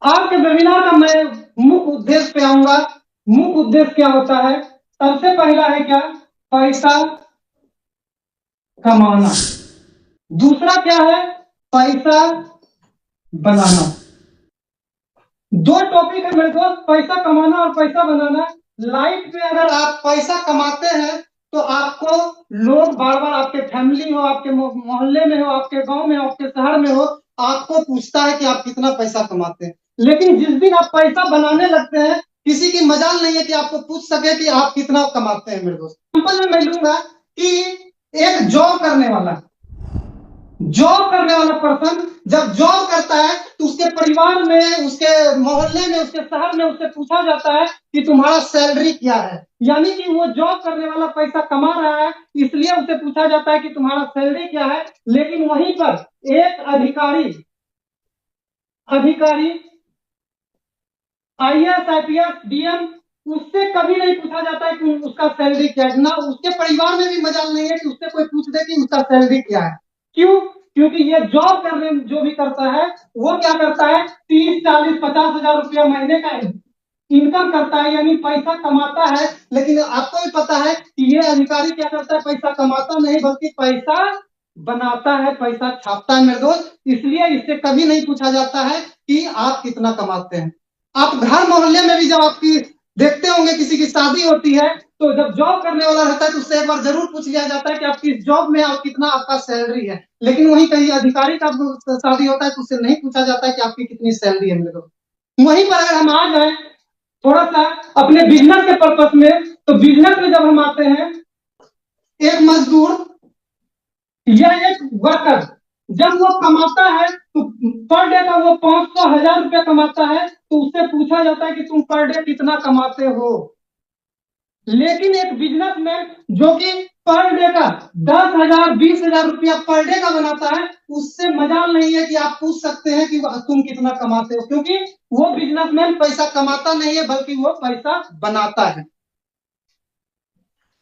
आज के वेबिनार का मैं मुख्य उद्देश्य पे आऊंगा। मुख्य उद्देश्य क्या होता है? सबसे पहला है क्या? पैसा कमाना। दूसरा क्या है? पैसा बनाना। दो टॉपिक है मेरे दोस्त, पैसा कमाना और पैसा बनाना। लाइफ में अगर आप पैसा कमाते हैं तो आपको लोग बार बार, आपके फैमिली हो, आपके मोहल्ले में हो, आपके गांव में हो, आपके शहर में हो, आपको पूछता है कि आप कितना पैसा कमाते हैं। लेकिन जिस दिन आप पैसा बनाने लगते हैं, किसी की मजाल नहीं है कि आपको पूछ सके कि आप कितना कमाते हैं। मेरे दोस्त, एग्जाम्पल में मैं लूंगा कि एक जॉब करने वाला पर्सन जब जॉब करता है तो उसके परिवार में, उसके मोहल्ले में, उसके शहर में उससे पूछा जाता है कि तुम्हारा सैलरी क्या है। यानी कि वो जॉब करने वाला पैसा कमा रहा है, इसलिए उसे पूछा जाता है कि तुम्हारा सैलरी क्या है। लेकिन वहीं पर एक अधिकारी IAS IPS DM, उससे कभी नहीं पूछा जाता है कि उसका सैलरी क्या है। ना उसके परिवार में भी मजाल नहीं है कि उससे कोई पूछ दे कि उसका सैलरी क्या है। क्यों? क्योंकि ये जॉब करने जो भी करता है वो क्या करता है, 30 40 50 हजार रुपया महीने का इनकम करता है, यानी पैसा कमाता है। लेकिन आपको भी पता है कि ये अधिकारी क्या करता है, पैसा कमाता नहीं बल्कि पैसा बनाता है, पैसा छापता है मेरे दोस्त। इसलिए इससे कभी नहीं पूछा जाता है कि आप कितना कमाते हैं। आप घर मोहल्ले में भी जब आपकी देखते होंगे किसी की शादी होती है तो जब जॉब करने वाला रहता है तो उससे एक बार जरूर पूछ लिया जाता है कि आप किस जॉब में, आप कितना आपका सैलरी है। लेकिन वहीं कहीं अधिकारी का शादी होता है तो उससे नहीं पूछा जाता है कि आपकी कितनी सैलरी है। मेरे को वहीं पर अगर हम आ जाए थोड़ा सा अपने बिजनेस के पर्पस में, तो बिजनेस में जब हम आते हैं, एक मजदूर या एक वर्कर जब वो कमाता है तो पर डे का वो 500 1000 रुपया कमाता है, तो उससे पूछा जाता है कि तुम पर डे कितना कमाते हो। लेकिन एक बिजनेसमैन जो कि पर डे का 10 हजार 20 हजार रुपया पर डे का बनाता है, उससे मजाल नहीं है कि आप पूछ सकते हैं कि तुम कितना कमाते हो, क्योंकि वो बिजनेसमैन पैसा कमाता नहीं है बल्कि वो पैसा बनाता है।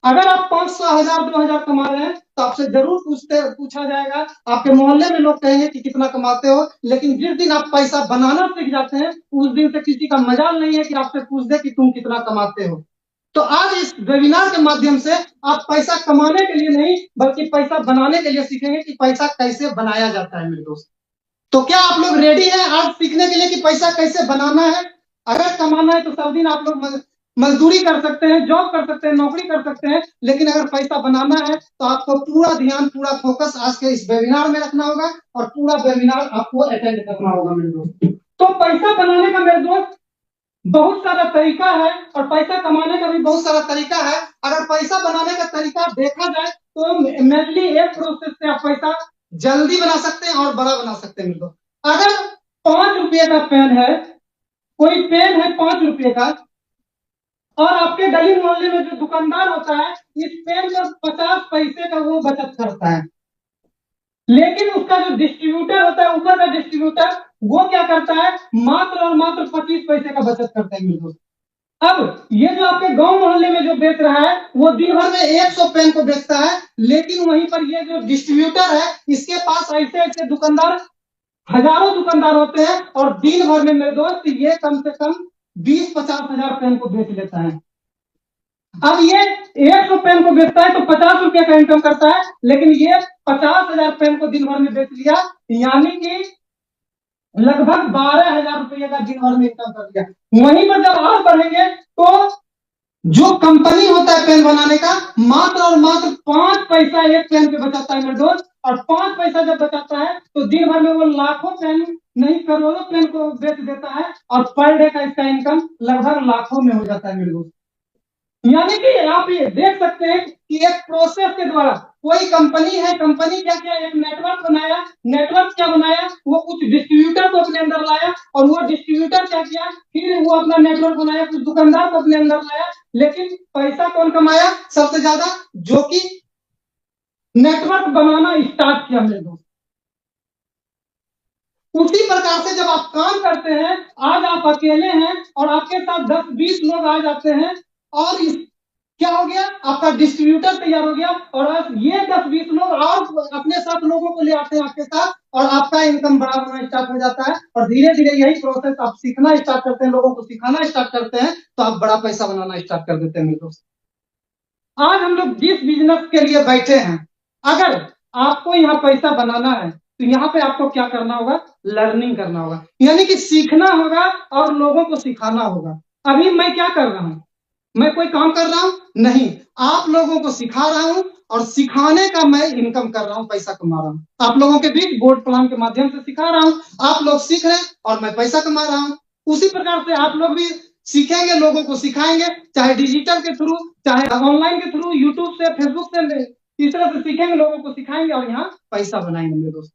अगर आप 500 1000 2000 कमा रहे हैं तो आपसे जरूर पूछा जाएगा, आपके मोहल्ले में लोग कहेंगे कि कितना कमाते हो। लेकिन जिस दिन आप पैसा बनाना सीख जाते हैं उस दिन से किसी का मजाल नहीं है कि आपसे पूछ दे कि तुम कितना कमाते हो। तो आज इस वेबिनार के माध्यम से आप पैसा कमाने के लिए नहीं बल्कि पैसा बनाने के लिए सीखेंगे कि पैसा कैसे बनाया जाता है। मेरे दोस्त, तो क्या आप लोग रेडी हैं आज सीखने के लिए कि पैसा कैसे बनाना है? अगर कमाना है तो सब दिन आप लोग मजदूरी कर सकते हैं, जॉब कर सकते हैं, नौकरी कर सकते हैं। लेकिन अगर पैसा बनाना है तो आपको पूरा ध्यान, पूरा फोकस आज के इस वेबिनार में रखना होगा और पूरा वेबिनार आपको अटेंड करना होगा। मेरे दोस्त, तो पैसा बनाने का मेरे दोस्त बहुत सारा तरीका है और पैसा कमाने का भी बहुत सारा तरीका है। अगर पैसा बनाने का तरीका देखा जाए तो मेनली एक प्रोसेस से आप पैसा जल्दी बना सकते हैं और बड़ा बना सकते हैं। मेरे दोस्त, अगर 5 रुपये का पेन है, कोई पेन है 5 रुपये का, और आपके गली मोहल्ले में जो दुकानदार होता है इस पेन में 50 पैसे का वो बचत करता है। लेकिन उसका जो डिस्ट्रीब्यूटर होता है, ऊपर का डिस्ट्रीब्यूटर, वो क्या करता है, मात्र और मात्र 25 पैसे का बचत करता है। मेरे दोस्त, अब ये जो आपके गांव मोहल्ले में जो बेच रहा है वो दिन भर में 100 पेन को बेचता है। लेकिन वहीं पर ये जो डिस्ट्रीब्यूटर है इसके पास ऐसे ऐसे दुकानदार, हजारों दुकानदार होते हैं और दिन भर में मेरे दोस्त ये कम से कम 20 50 हजार पेन को बेच लेता है। अब ये 100 पेन को बेचता है तो 50 रुपये का इनकम करता है, लेकिन ये 50 हजार पेन को दिन भर में बेच लिया, यानी कि लगभग 12 हजार रुपये का दिन भर में इनकम कर दिया। वहीं पर जब आप बढ़ेंगे तो जो कंपनी होता है पेन बनाने का, मात्र और मात्र 5 पैसा एक पेन पे बचाता है मेरे दोस्त। और 5 पैसा जब बचाता है तो दिन भर में वो लाखों पेन नहीं करोड़ों पेन को बेच देता है और पर डे का इसका इनकम लगभग लाखों में हो जाता है मेरे दोस्त। यानी कि आप ये देख सकते हैं कि एक प्रोसेस के द्वारा कोई कंपनी है, कंपनी क्या किया, एक नेटवर्क बनाया। नेटवर्क क्या बनाया, वो कुछ डिस्ट्रीब्यूटर को अपने अंदर लाया और वो डिस्ट्रीब्यूटर क्या किया, फिर वो अपना नेटवर्क बनाया, कुछ दुकानदार को अपने अंदर लाया। लेकिन पैसा कौन कमाया सबसे ज्यादा, जो कि नेटवर्क बनाना स्टार्ट किया मेरे दोस्त। उसी प्रकार से जब आप काम करते हैं, आज आप अकेले हैं और आपके साथ 10 20 लोग आ जाते हैं और इस क्या हो गया, आपका डिस्ट्रीब्यूटर तैयार हो गया, और आप ये 10-20 लोग और अपने साथ लोगों को ले आते हैं आपके साथ, और आपका इनकम बड़ा होना स्टार्ट हो जाता है। और धीरे धीरे यही प्रोसेस आप सीखना स्टार्ट करते हैं, लोगों को सिखाना स्टार्ट करते हैं, तो आप बड़ा पैसा बनाना स्टार्ट कर देते हैं मेरे दोस्त। आज हम लोग जिस बिजनेस के लिए बैठे हैं, अगर आपको यहाँ पैसा बनाना है, तो यहाँ पे आपको क्या करना होगा, लर्निंग करना होगा, यानी कि सीखना होगा और लोगों को सिखाना होगा। अभी मैं क्या कर रहा हूँ, मैं कोई काम कर रहा हूं नहीं, आप लोगों को सिखा रहा हूं, और सिखाने का मैं इनकम कर रहा हूं, पैसा कमा रहा हूं। आप लोगों के बीच बोर्ड प्लान के माध्यम से सिखा रहा हूं, आप लोग सीख रहे हैं और मैं पैसा कमा रहा हूं। उसी प्रकार से आप लोग भी सीखेंगे, लोगों को सिखाएंगे, चाहे डिजिटल के थ्रू, चाहे ऑनलाइन के थ्रू, यूट्यूब से, फेसबुक से, इस तरह से सीखेंगे, लोगों को सिखाएंगे और यहाँ पैसा बनाएंगे मेरे दोस्त।